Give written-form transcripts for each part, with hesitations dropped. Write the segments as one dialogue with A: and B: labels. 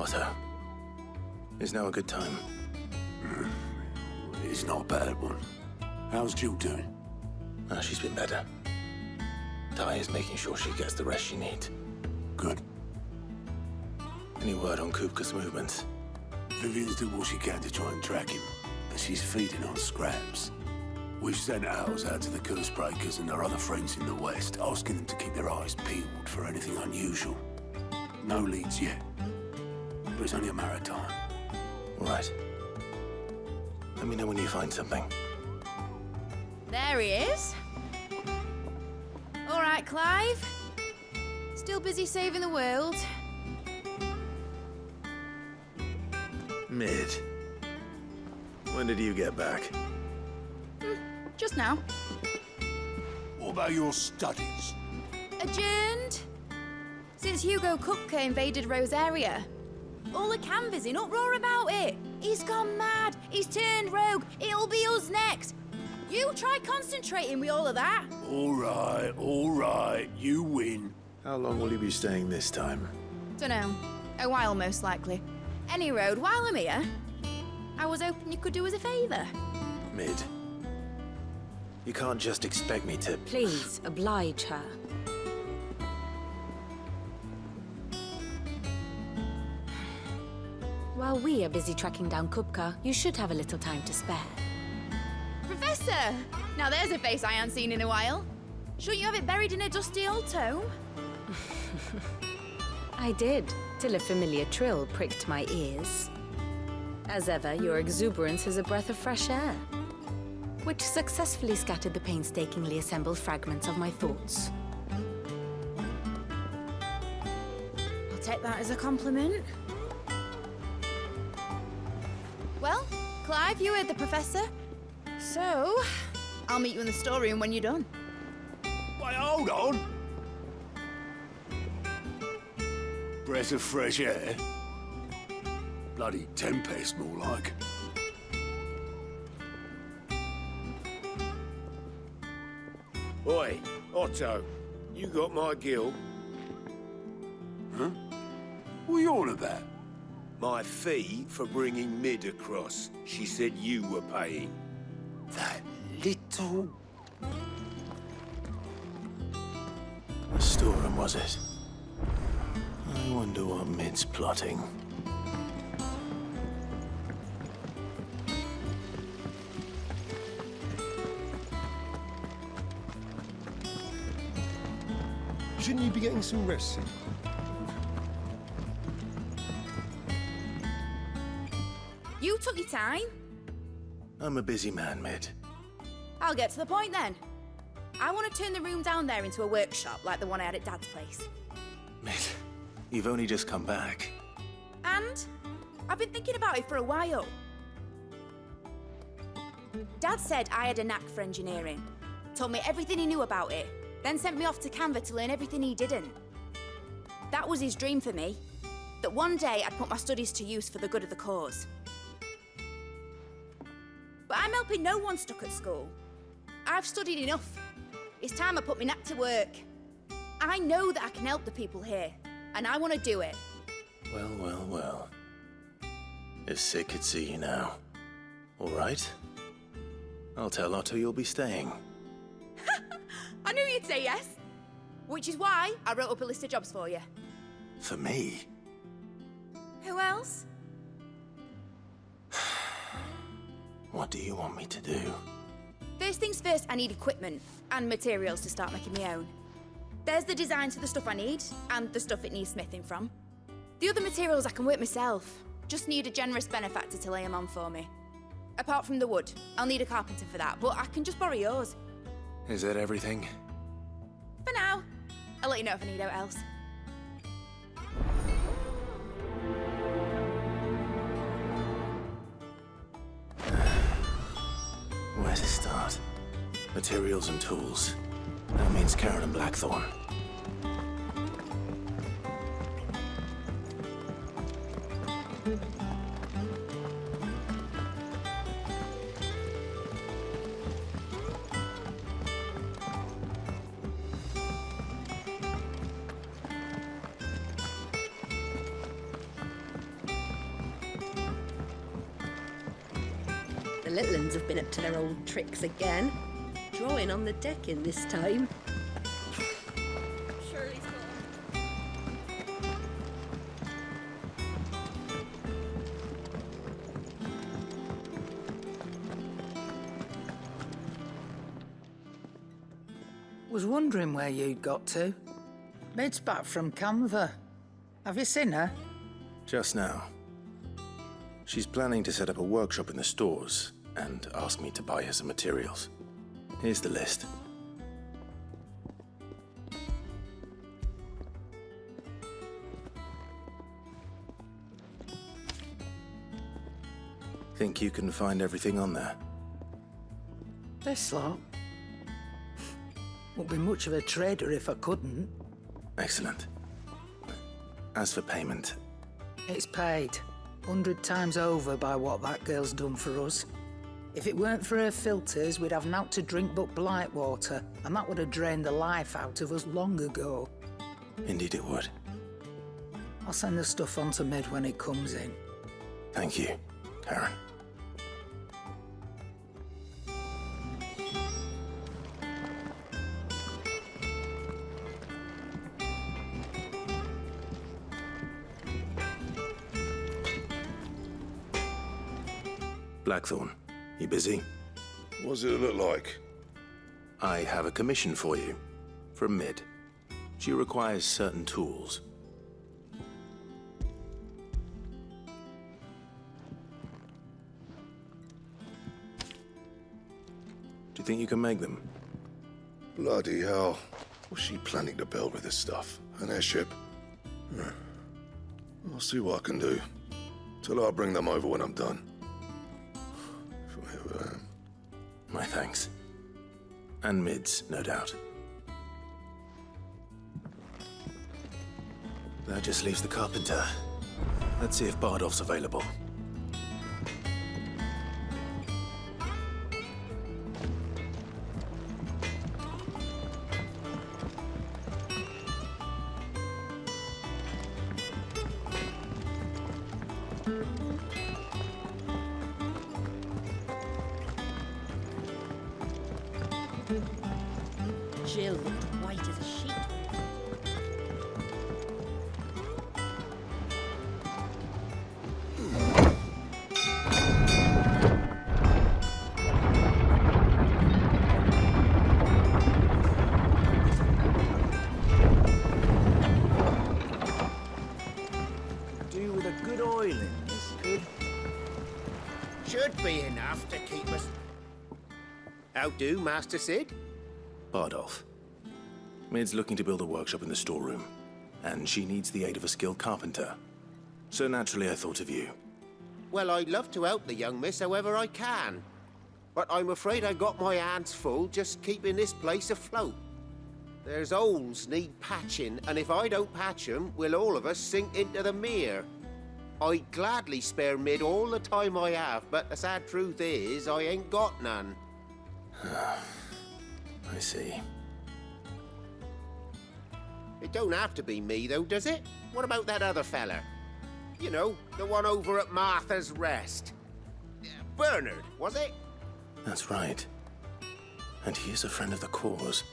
A: Otto, is now a good time?
B: It's not a bad one. How's Jill doing?
A: She's been better. Ty is making sure she gets the rest she needs.
B: Good.
A: Any word on Kupka's movements?
B: Vivian's doing what she can to try and track him, but she's feeding on scraps. We've sent ours out to the Cursebreakers and our other friends in the West, asking them to keep their eyes peeled for anything unusual. No leads yet, but it's only a matter of time.
A: All right. Let me know when you find something.
C: There he is. All right, Clive. Still busy saving the world.
A: Mid. When did you get back?
C: Just now.
B: What about your studies?
C: Adjourned. Since Hugo Kupka invaded Rosaria. All the canvas in uproar about it. He's gone mad. He's turned rogue. It'll be us next. You try concentrating with all of that.
B: All right. You win.
A: How long will you be staying this time?
C: Dunno. A while, most likely. Any road, while I'm here, I was hoping you could do us a favour.
A: Mid. You can't just expect me to...
D: Please, oblige her. While we are busy tracking down Kupka, you should have a little time to spare.
C: Professor! Now there's a face I haven't seen in a while. Shouldn't you have it buried in a dusty old tome?
D: I did, till a familiar trill pricked my ears. As ever, your exuberance is a breath of fresh air, which successfully scattered the painstakingly assembled fragments of my thoughts.
C: I'll take that as a compliment. Well, Clive, you heard the professor. So, I'll meet you in the storeroom when you're done.
B: Wait, hold on. Breath of fresh air? Bloody tempest, more like.
E: Oi, Otto, you got my gill?
B: Huh? What are you on about?
E: My fee for bringing Mid across. She said you were paying.
B: That little...
A: The storeroom, was it? I wonder what Mid's plotting.
F: Shouldn't you be getting some rest soon?
C: You took your time.
A: I'm a busy man, Mid.
C: I'll get to the point then. I want to turn the room down there into a workshop like the one I had at Dad's place.
A: Mid, you've only just come back.
C: And I've been thinking about it for a while. Dad said I had a knack for engineering. Told me everything he knew about it. Then sent me off to Canva to learn everything he didn't. That was his dream for me. That one day I'd put my studies to use for the good of the cause. But I'm helping no one stuck at school. I've studied enough. It's time I put my knack to work. I know that I can help the people here, and I want to do it.
A: Well. If Sid could see you now. All right. I'll tell Otto you'll be staying.
C: I knew you'd say yes. Which is why I wrote up a list of jobs for you.
A: For me?
C: Who else?
A: What do you want me to do?
C: First things first, I need equipment and materials to start making my own. There's the designs for the stuff I need, and the stuff it needs smithing from. The other materials I can work myself. Just need a generous benefactor to lay them on for me. Apart from the wood, I'll need a carpenter for that, but I can just borrow yours.
A: Is that everything?
C: For now. I'll let you know if I need out else.
A: Where to start? Materials and tools. That means Karen and Blackthorn.
G: little uns have been up to their old tricks again. Drawing on the decking this time.
C: Shirley's gone.
H: Was wondering where you'd got to. Mid's back from Canva. Have you seen her?
A: Just now. She's planning to set up a workshop in the stores and asked me to buy her some materials. Here's the list. Think you can find everything on there?
H: This lot. Wouldn't be much of a trader if I couldn't.
A: Excellent. As for payment,
H: It's paid 100 times over by what that girl's done for us. If it weren't for her filters, we'd have naught to drink but blight water, and that would have drained the life out of us long ago.
A: indeed it would.
H: I'll send the stuff on to Mid when it comes in.
A: Thank you, Karen. Blackthorn, you busy?
F: What's it look like?
A: I have a commission for you, from Mid. She requires certain tools. Do you think you can make them?
F: Bloody hell. What's she planning to build with this stuff? An airship? I'll see what I can do. Tell her I'll bring them over when I'm done. If I ever am.
A: My thanks. And Mid's, no doubt. That just leaves the carpenter. Let's see if Bardolph's available.
G: Jill looked white as a sheet.
I: Do with a good oiling, this could. Should be enough to keep us. How do, Master Sid?
A: Bardolph. Mid's looking to build a workshop in the storeroom, and she needs the aid of a skilled carpenter. So naturally I thought of you.
I: Well, I'd love to help the young miss however I can. But I'm afraid I got my hands full just keeping this place afloat. There's holes need patching, and if I don't patch 'em, we'll all of us sink into the mere. I'd gladly spare Mid all the time I have, but the sad truth is, I ain't got none.
A: I see.
I: It don't have to be me, though, does it? What about that other fella? You know, the one over at Martha's Rest. Bernard, was it?
A: That's right. And he is a friend of the cause.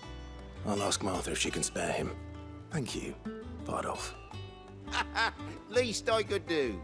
A: I'll ask Martha if she can spare him. Thank you, Bardolph.
I: Least I could do.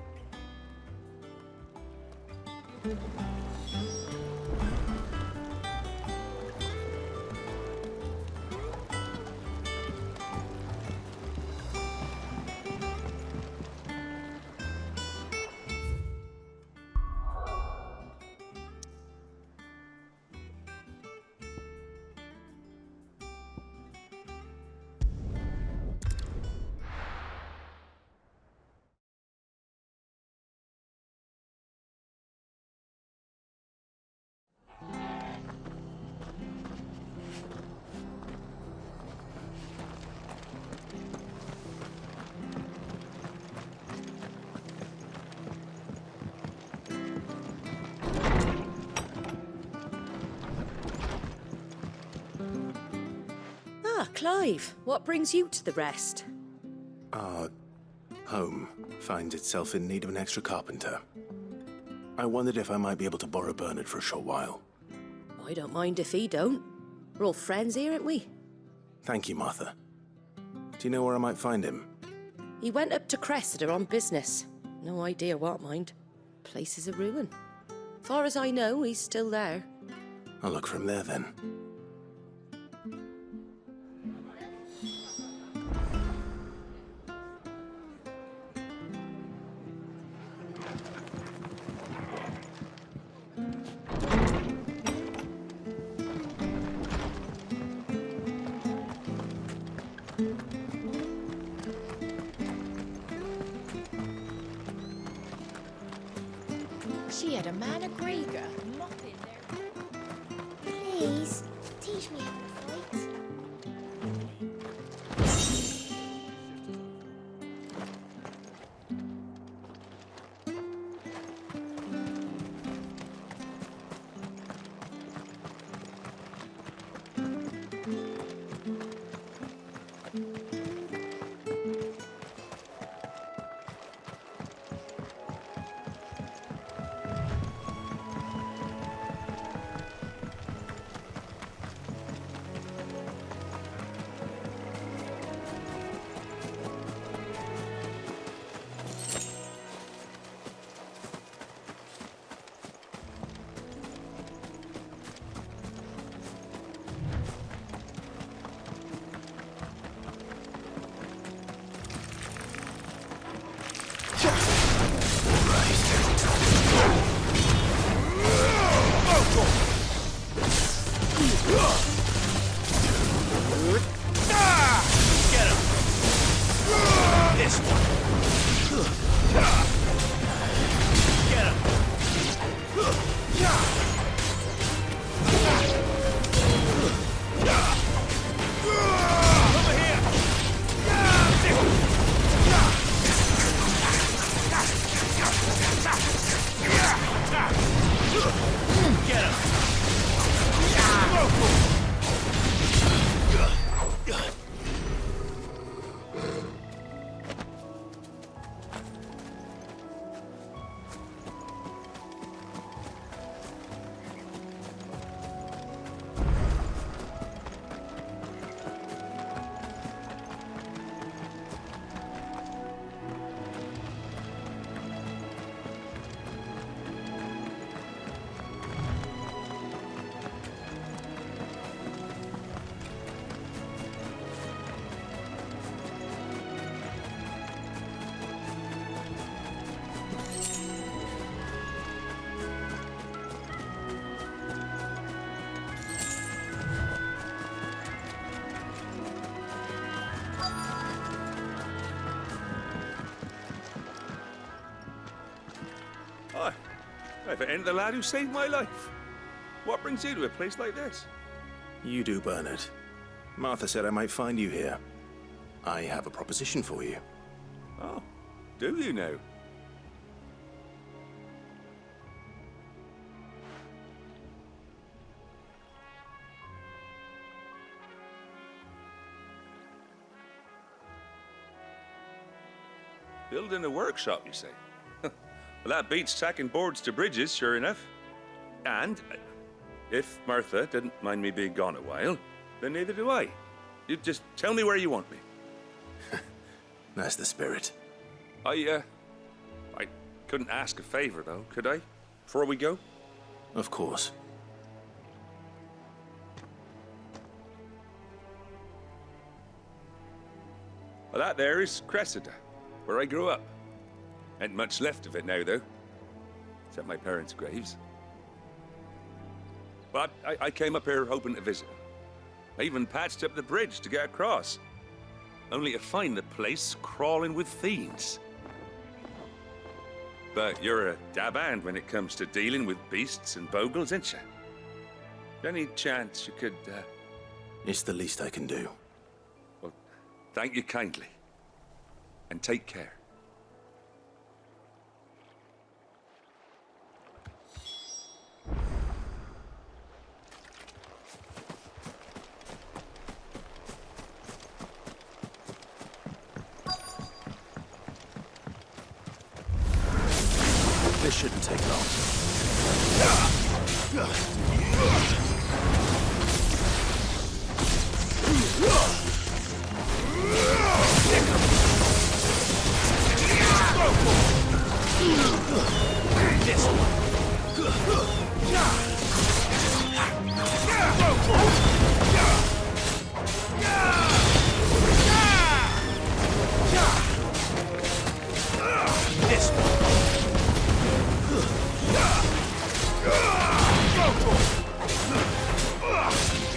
G: Ah, Clive, what brings you to the Rest?
A: Our home finds itself in need of an extra carpenter. I wondered if I might be able to borrow Bernard for a short while.
G: I don't mind if he don't. We're all friends here, aren't we?
A: Thank you, Martha. Do you know where I might find him?
G: He went up to Cressida on business. No idea what, mind. Place is a ruin. Far as I know, he's still there.
A: I'll look for him there then.
J: She had a man of Grieger mopping there.
K: Please, teach me how to fight.
L: Hi. If it ain't the lad who saved my life. What brings you to a place like this?
A: You do, Bernard. Martha said I might find you here. I have a proposition for you.
L: Oh, do you now? Building a workshop, you say? Well, that beats tacking boards to bridges, sure enough. And if Martha didn't mind me being gone a while, then neither do I. You just tell me where you want me.
A: That's the spirit.
L: I couldn't ask a favor, though, could I? Before we go?
A: Of course.
L: Well, that there is Cressida, where I grew up. Ain't much left of it now, though. Except my parents' graves. But I came up here hoping to visit. I even patched up the bridge to get across. Only to find the place crawling with fiends. But you're a dab hand when it comes to dealing with beasts and bogles, ain't you? Any chance you could,
A: It's the least I can do.
L: Well, thank you kindly. And take care.
A: This shouldn't take long. This one. This one.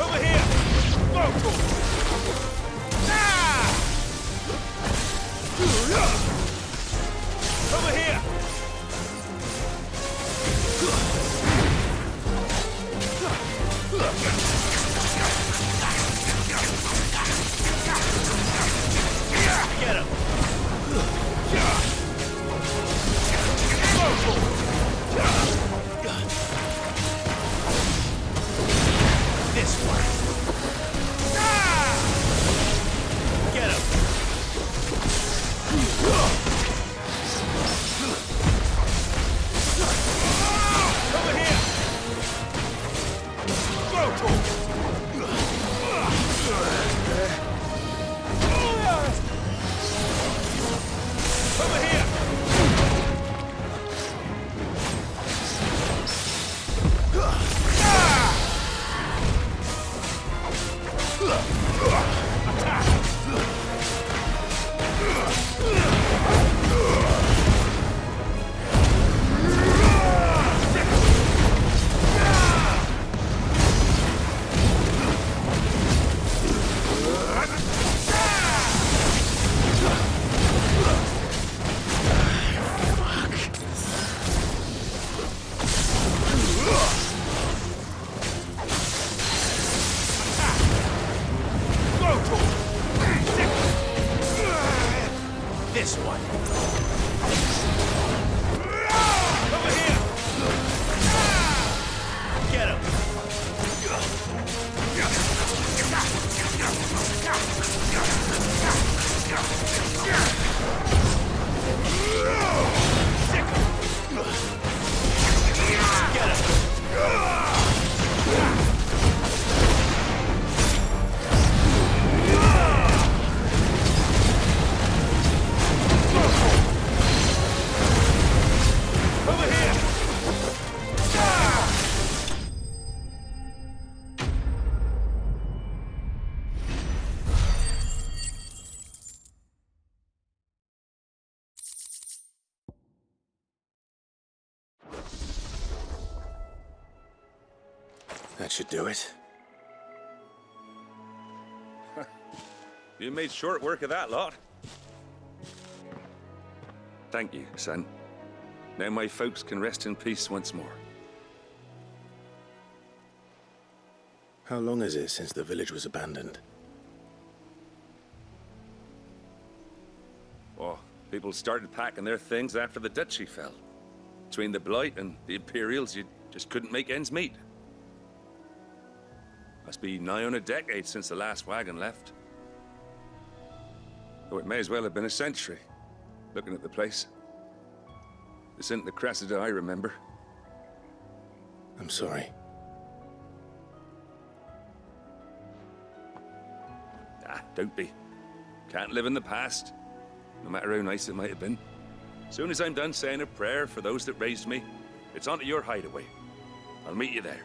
A: Over here! Over here! Get him! This one. Get him! Over here! Go! Over here! This one. Over here. Get him. Get him. That should do it.
L: You made short work of that lot. Thank you, son. Now my folks can rest in peace once more.
A: How long is it since the village was abandoned?
L: Oh, people started packing their things after the duchy fell. Between the Blight and the Imperials, you just couldn't make ends meet. Must be nigh on a decade since the last wagon left. Though it may as well have been a century, looking at the place. This isn't the Cressida I remember.
A: I'm sorry.
L: Ah, don't be. Can't live in the past, no matter how nice it might have been. Soon as I'm done saying a prayer for those that raised me, it's on to your hideaway. I'll meet you there.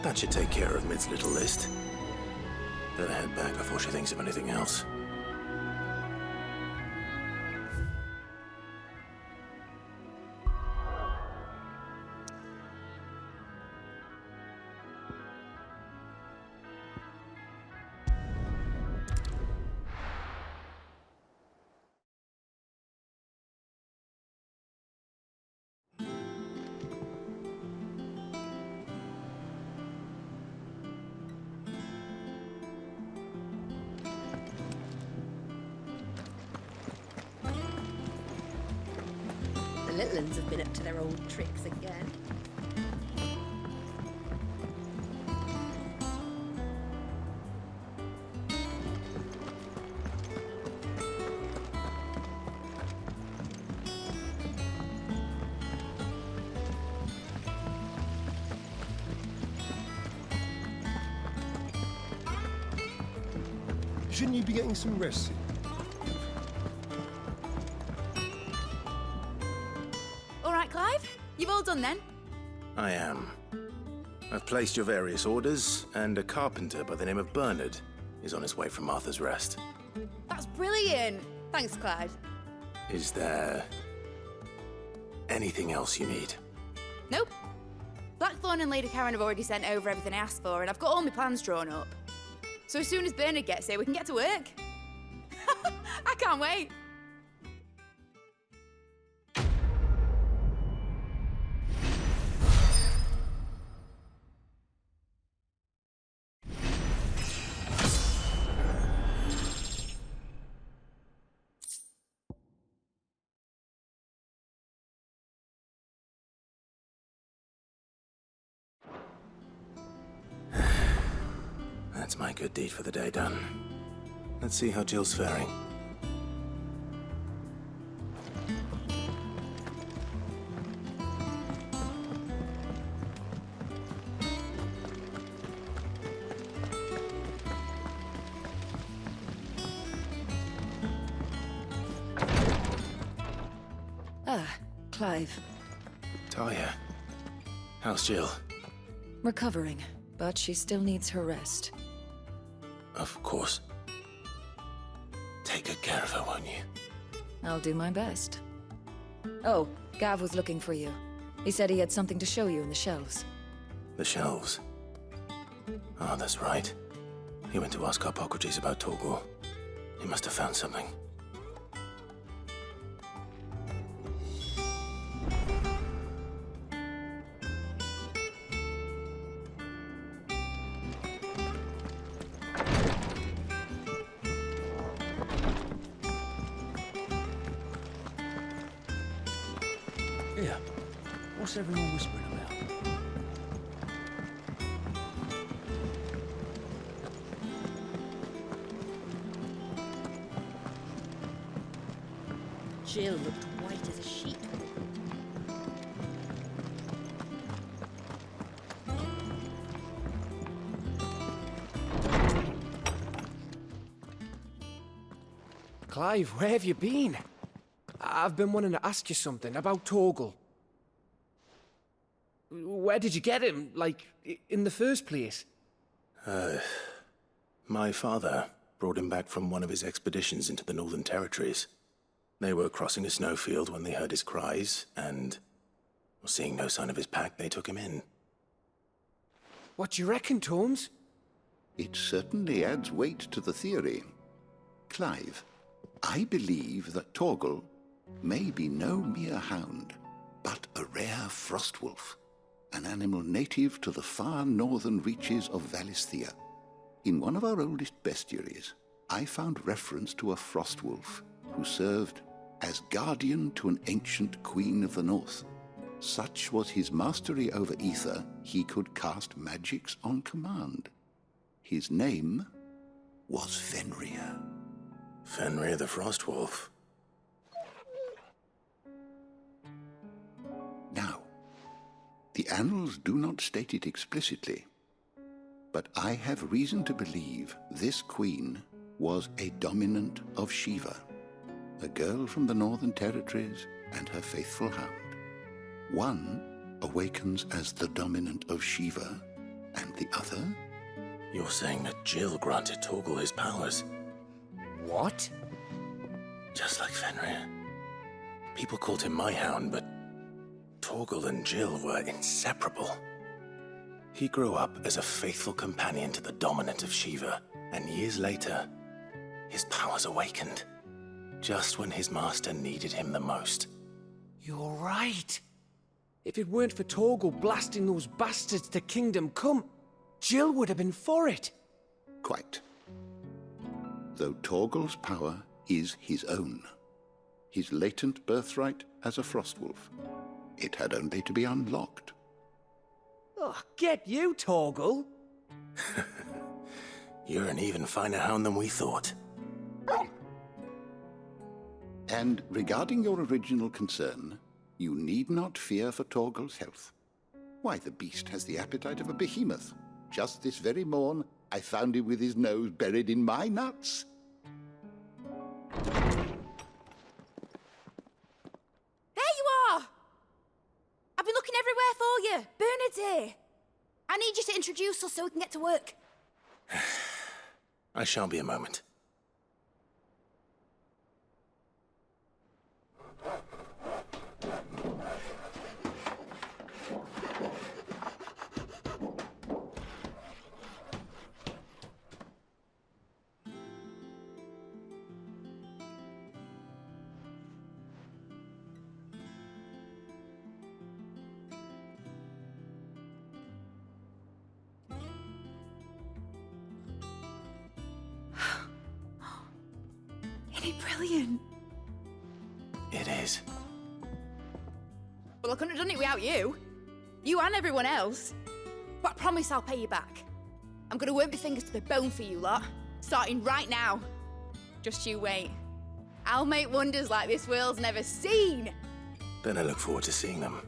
A: That should take care of Mid's little list. Better head back before she thinks of anything else.
G: The little uns have been up to their old tricks again.
M: Shouldn't you be getting some rest?
C: All right, Clive. You've all done then?
A: I am. I've placed your various orders, and a carpenter by the name of Bernard is on his way from Arthur's Rest.
C: That's brilliant. Thanks, Clive.
A: Is there anything else you need?
C: Nope. Blackthorn and Lady Karen have already sent over everything I asked for, and I've got all my plans drawn up. So as soon as Bernard gets here, we can get to work. I can't wait.
A: That's my good deed for the day done. Let's see how Jill's faring.
N: Ah, Clive.
A: Talia, how's Jill?
N: Recovering, but she still needs her rest.
A: Of course. Take good care of her, won't you?
N: I'll do my best. Oh, Gav was looking for you. He said he had something to show you in the shelves.
A: The shelves. Ah, that's right. He went to ask Harpocrates about Torgor. He must have found something.
M: Yeah. What's everyone whispering about?
J: Jill looked white as a sheet.
O: Clive, where have you been? I've been wanting to ask you something about Torgal. Where did you get him, like, in the first place?
A: My father brought him back from one of his expeditions into the Northern Territories. They were crossing a snowfield when they heard his cries, and seeing no sign of his pack, they took him in.
O: What do you reckon, Tomes?
P: It certainly adds weight to the theory. Clive, I believe that Torgal may be no mere hound, but a rare frostwolf, an animal native to the far northern reaches of Valisthea. In one of our oldest bestiaries, I found reference to a frostwolf who served as guardian to an ancient queen of the north. Such was his mastery over ether, he could cast magics on command. His name was Fenrir.
A: Fenrir the Frostwolf.
P: Now, the annals do not state it explicitly, but I have reason to believe this queen was a dominant of Shiva, a girl from the Northern Territories and her faithful hound. One awakens as the dominant of Shiva, and the other?
A: You're saying that Jill granted Torgal his powers?
O: What?
A: Just like Fenrir. People called him my hound, but Torgal and Jill were inseparable. He grew up as a faithful companion to the dominant of Shiva, and years later, his powers awakened, just when his master needed him the most.
O: You're right. If it weren't for Torgal blasting those bastards to Kingdom Come, Jill would have been for it.
P: Quite. Though Torgal's power is his own, his latent birthright as a frostwolf, it had only to be unlocked.
O: Oh, get you, Torgal!
A: You're an even finer hound than we thought.
P: And regarding your original concern, you need not fear for Torgal's health. Why, the beast has the appetite of a behemoth. Just this very morn, I found him with his nose buried in my nuts.
C: There you are! I've been looking everywhere for you. Bernard's here. I need you to introduce us so we can get to work.
A: I shall be a moment.
C: Isn't it brilliant?
A: It is.
C: Well, I couldn't have done it without you. You and everyone else. But I promise I'll pay you back. I'm gonna work my fingers to the bone for you lot, starting right now. Just you wait. I'll make wonders like this world's never seen.
A: Then I look forward to seeing them.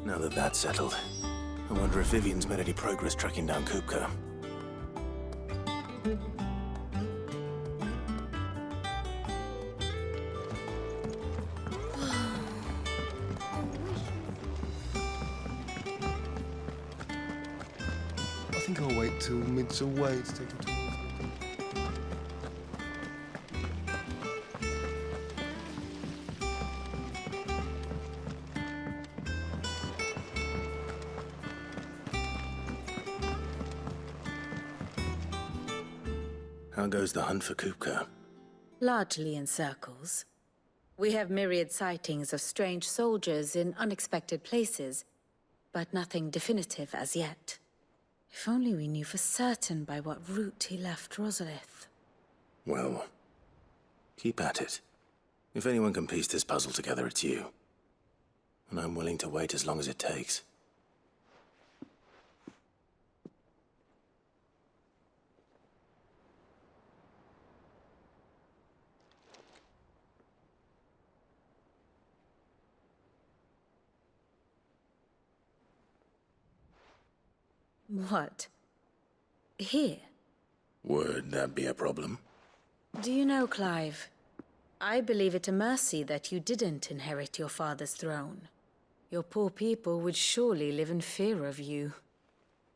A: Now that that's settled, I wonder if Vivian's made any progress tracking down Kupka.
M: I think I'll wait till mid's away to take a tour.
A: How goes the hunt for Kupka?
D: Largely in circles. We have myriad sightings of strange soldiers in unexpected places, but nothing definitive as yet. If only we knew for certain by what route he left Rosalith.
A: Well, keep at it. If anyone can piece this puzzle together, it's you. And I'm willing to wait as long as it takes.
D: What? Here?
A: Would that be a problem?
D: Do you know, Clive? I believe it a mercy that you didn't inherit your father's throne. Your poor people would surely live in fear of you.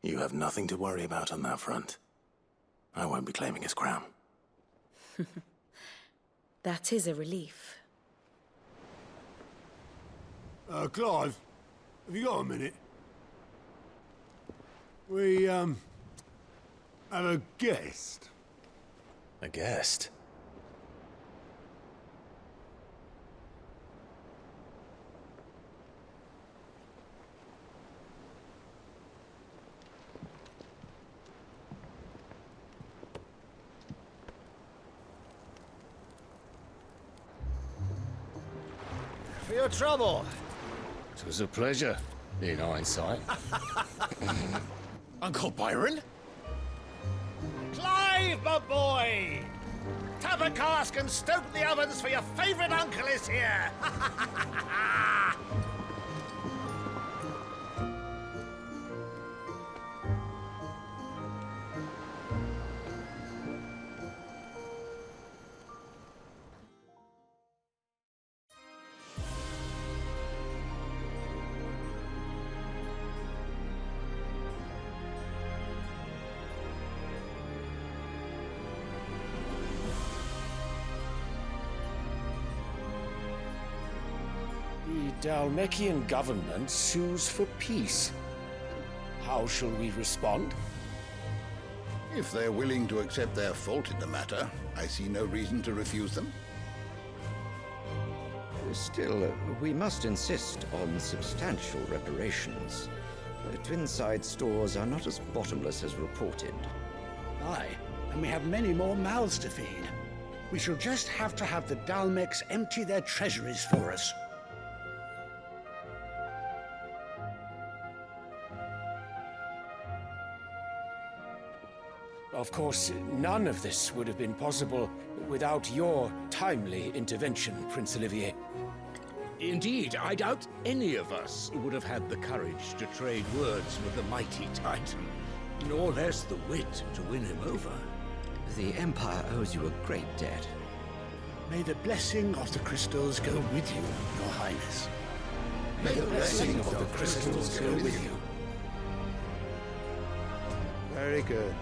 A: You have nothing to worry about on that front. I won't be claiming his crown.
D: That is a relief.
B: Clive, have you got a minute? We, have a guest.
A: A guest?
Q: For your trouble. It was a pleasure, in hindsight.
R: Uncle Byron?
Q: Clive, my boy! Tap a cask and stoke the ovens for your favourite uncle is here!
O: The Dalmekian government sues for peace. How shall we respond?
P: If they're willing to accept their fault in the matter, I see no reason to refuse them.
S: Still, we must insist on substantial reparations. Twinside stores are not as bottomless as reported.
T: Aye, and we have many more mouths to feed. We shall just have to have the Dalmeks empty their treasuries for us.
O: Of course, none of this would have been possible without your timely intervention, Prince Olivier.
Q: Indeed, I doubt any of us would have had the courage to trade words with the mighty Titan, nor less the wit to win him over.
S: The Empire owes you a great debt.
T: May the blessing of the crystals go with you, Your Highness.
Q: May the blessing of the crystals go with you.
B: Very good.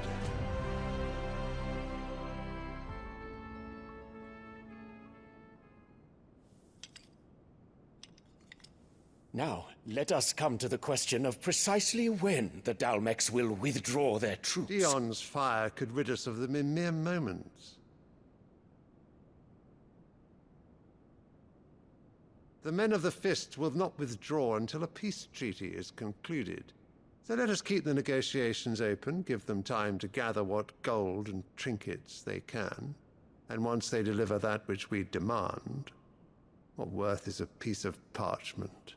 O: Now, let us come to the question of precisely when the Dalmex will withdraw their troops.
R: Dion's fire could rid us of them in mere moments. The men of the Fist will not withdraw until a peace treaty is concluded. So let us keep the negotiations open, give them time to gather what gold and trinkets they can, and once they deliver that which we demand, what worth is a piece of parchment?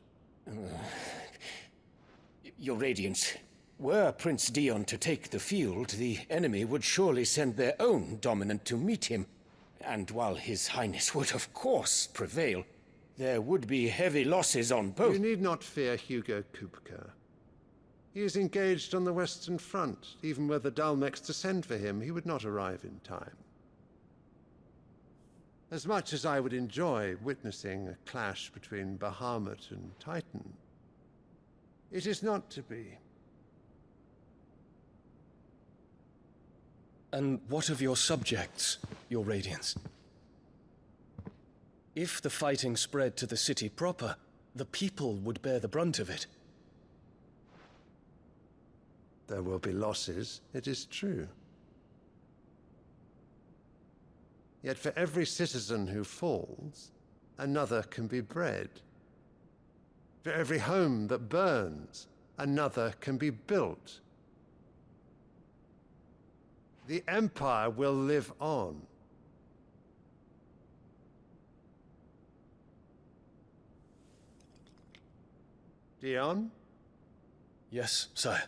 O: Your Radiance, were Prince Dion to take the field, the enemy would surely send their own dominant to meet him. And while His Highness would of course prevail, there would be heavy losses on both.
R: You need not fear Hugo Kupka. He is engaged on the Western Front. Even were the Dalmex to send for him, he would not arrive in time. As much as I would enjoy witnessing a clash between Bahamut and Titan, it is not to be.
U: And what of your subjects, Your Radiance? If the fighting spread to the city proper, the people would bear the brunt of it.
R: There will be losses, it is true. Yet for every citizen who falls, another can be bred. For every home that burns, another can be built. The Empire will live on. Dion?
U: Yes, sire.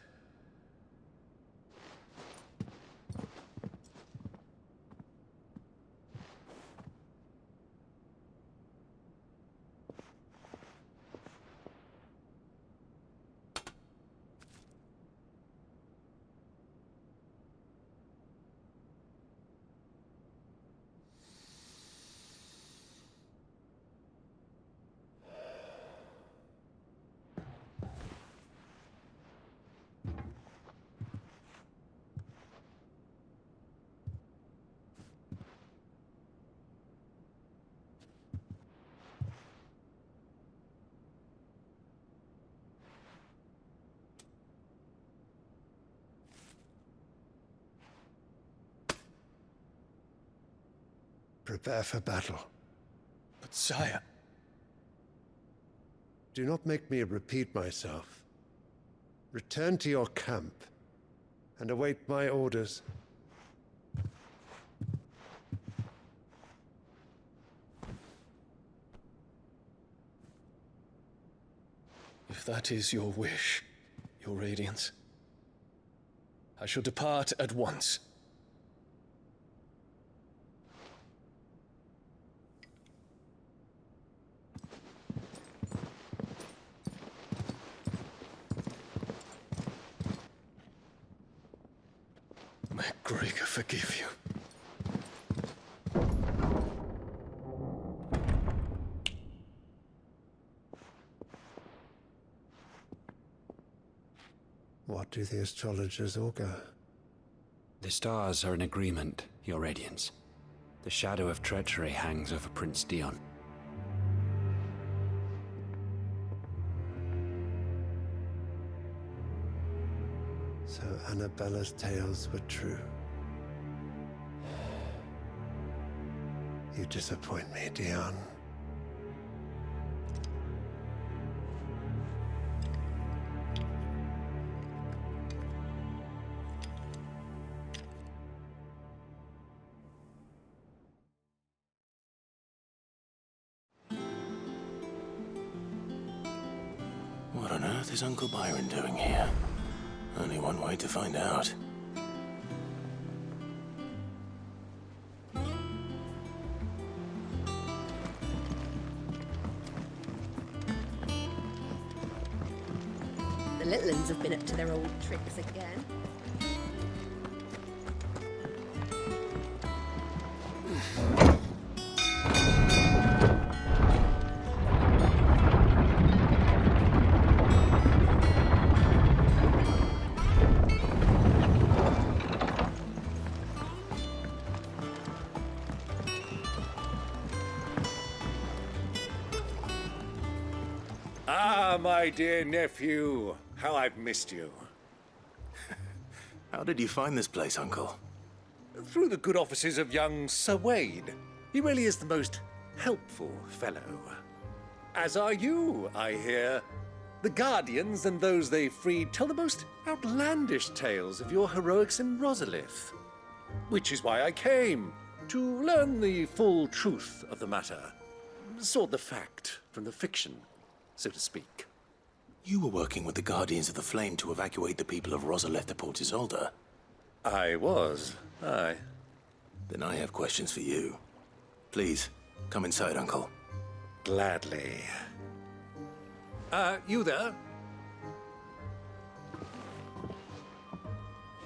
R: Prepare for battle.
U: But sire...
R: Do not make me repeat myself. Return to your camp and await my orders.
U: If that is your wish, Your Radiance, I shall depart at once. May Gregor forgive you.
R: What do the astrologers augur?
V: The stars are in agreement, Your Radiance. The shadow of treachery hangs over Prince Dion.
R: So Annabella's tales were true. You disappoint me, Dion.
A: What on earth is Uncle Byron doing here? Only one way to find out.
G: The little uns have been up to their old tricks again.
Q: Ah, my dear nephew, how I've missed you.
A: How did you find this place, Uncle?
Q: Through the good offices of young Sir Wade. He really is the most helpful fellow. As are you, I hear. The Guardians and those they freed tell the most outlandish tales of your heroics in Rosalith. Which is why I came, to learn the full truth of the matter. Sort the fact from the fiction, so to speak.
A: You were working with the Guardians of the Flame to evacuate the people of Rosalith to Port Isolde.
Q: I was, aye.
A: Then I have questions for you. Please, come inside, Uncle.
Q: Gladly. You there?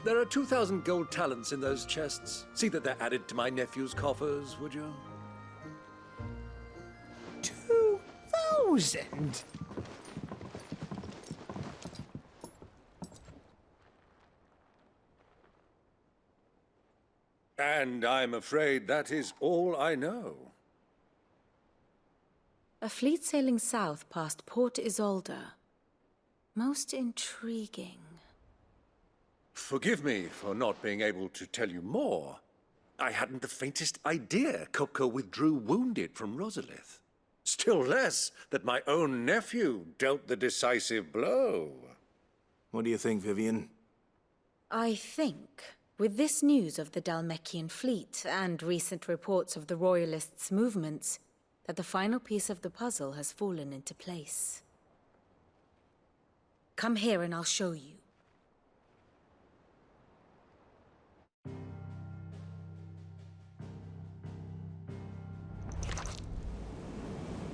Q: There are 2,000 gold talents in those chests. See that they're added to my nephew's coffers, would you?
T: 2,000?
Q: And I'm afraid that is all I know.
D: A fleet sailing south past Port Isolde. Most intriguing.
Q: Forgive me for not being able to tell you more. I hadn't the faintest idea Kupka withdrew wounded from Rosalith. Still less that my own nephew dealt the decisive blow.
A: What do you think, Vivian?
D: I think, with this news of the Dhalmekian fleet and recent reports of the Royalists' movements, that the final piece of the puzzle has fallen into place. Come here and I'll show you.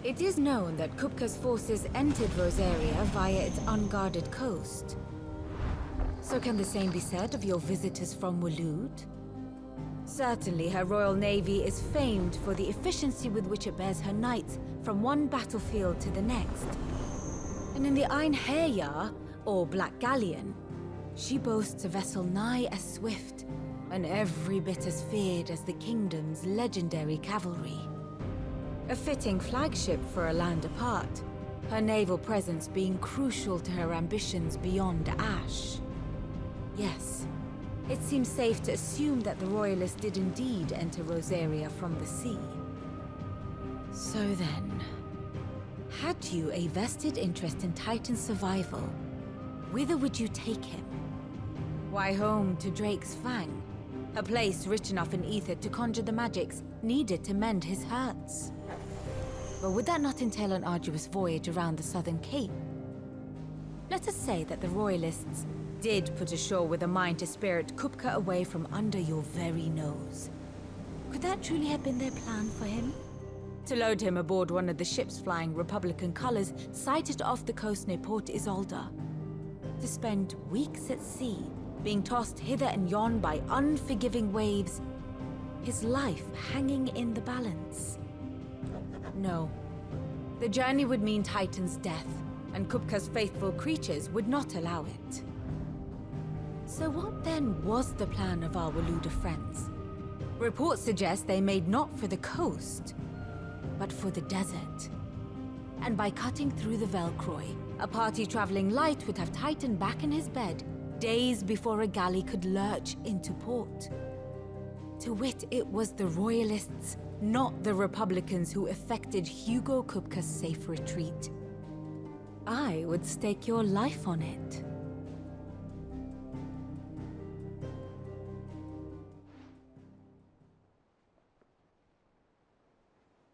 D: It is known that Kupka's forces entered Rosaria via its unguarded coast. So can the same be said of your visitors from Waloed? Certainly, her Royal Navy is famed for the efficiency with which it bears her knights from one battlefield to the next. And in the Einherjar, or Black Galleon, she boasts a vessel nigh as swift and every bit as feared as the kingdom's legendary cavalry. A fitting flagship for a land apart, her naval presence being crucial to her ambitions beyond Ash. Yes. It seems safe to assume that the Royalists did indeed enter Rosaria from the sea. So then, had you a vested interest in Titan's survival, whither would you take him? Why, home to Drake's Fang, a place rich enough in ether to conjure the magics needed to mend his hurts. But would that not entail an arduous voyage around the southern cape? Let us say that the Royalists did put ashore with a mind to spirit Kupka away from under your very nose. Could that truly have been their plan for him? To load him aboard one of the ships flying Republican colors sighted off the coast near Port Isolde. To spend weeks at sea, being tossed hither and yon by unforgiving waves, his life hanging in the balance. No. The journey would mean Titan's death, and Kupka's faithful creatures would not allow it. So what then was the plan of our Waluda friends? Reports suggest they made not for the coast, but for the desert. And by cutting through the Velcroy, a party traveling light would have Titan back in his bed days before a galley could lurch into port. To wit, it was the Royalists, not the Republicans, who effected Hugo Kupka's safe retreat. I would stake your life on it.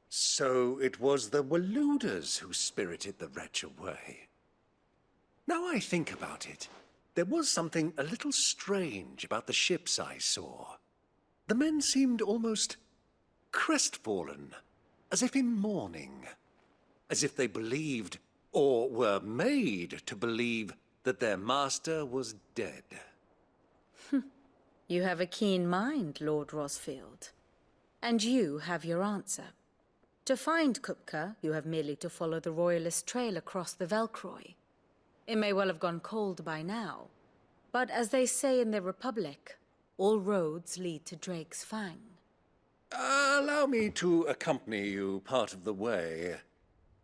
Q: So it was the Waluders who spirited the wretch away. Now I think about it, there was something a little strange about the ships I saw. The men seemed almost crestfallen, as if in mourning, as if they believed, or were made to believe, that their master was dead.
D: You have a keen mind, Lord Rosfield. And you have your answer. To find Kupka, you have merely to follow the Royalist trail across the Velcroy. It may well have gone cold by now, but as they say in the Republic, all roads lead to Drake's Fang.
Q: Allow me to accompany you part of the way.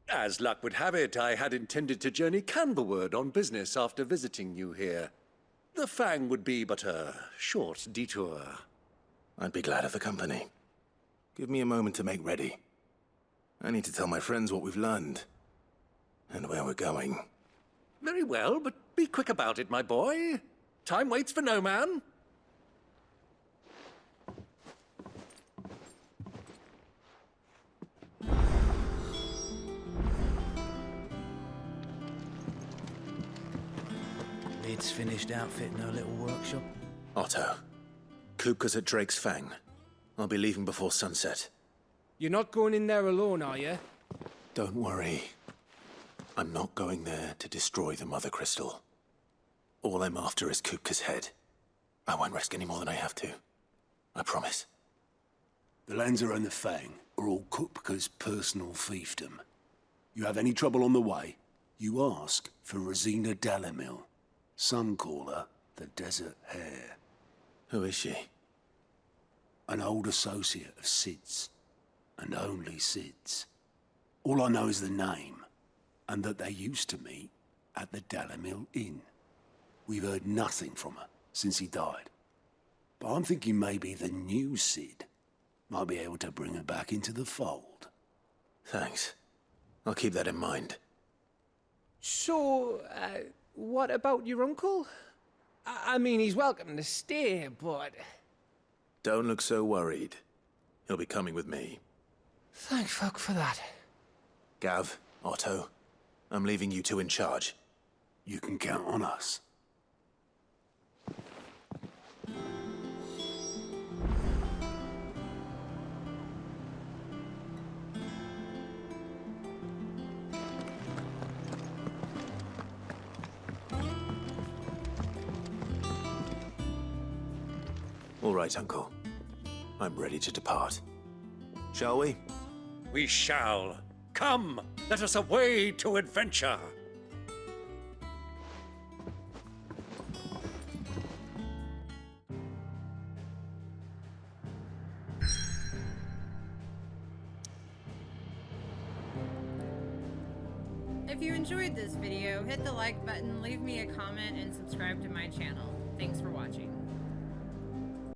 Q: As luck would have it, I had intended to journey Canberward on business after visiting you here. The Fang would be but a short detour.
A: I'd be glad of the company. Give me a moment to make ready. I need to tell my friends what we've learned. And where we're going.
Q: Very well, but be quick about it, my boy. Time waits for no man.
E: Lid's finished outfitting her little workshop.
A: Otto, Kupka's at Drake's Fang. I'll be leaving before sunset.
H: You're not going in there alone, are you?
A: Don't worry. I'm not going there to destroy the Mother Crystal. All I'm after is Kupka's head. I won't risk any more than I have to. I promise.
B: The Lancer and the Fang are all Kupka's personal fiefdom. You have any trouble on the way, you ask for Rosina Dalamil. Some call her the Desert Hare.
A: Who is she?
B: An old associate of Sid's, and only Sid's. All I know is the name, and that they used to meet at the Dalamil Inn. We've heard nothing from her since he died. But I'm thinking maybe the new Sid might be able to bring her back into the fold.
A: Thanks. I'll keep that in mind.
H: So, what about your uncle? I mean, he's welcome to stay, but...
A: Don't look so worried. He'll be coming with me.
H: Thank fuck for that.
A: Gav, Otto, I'm leaving you two in charge.
B: You can count on us.
A: All right, Uncle. I'm ready to depart. Shall we?
Q: We shall. Come, let us away to adventure.
W: If you enjoyed this video, hit the like button, leave me a comment, and subscribe to my channel. Thanks for watching.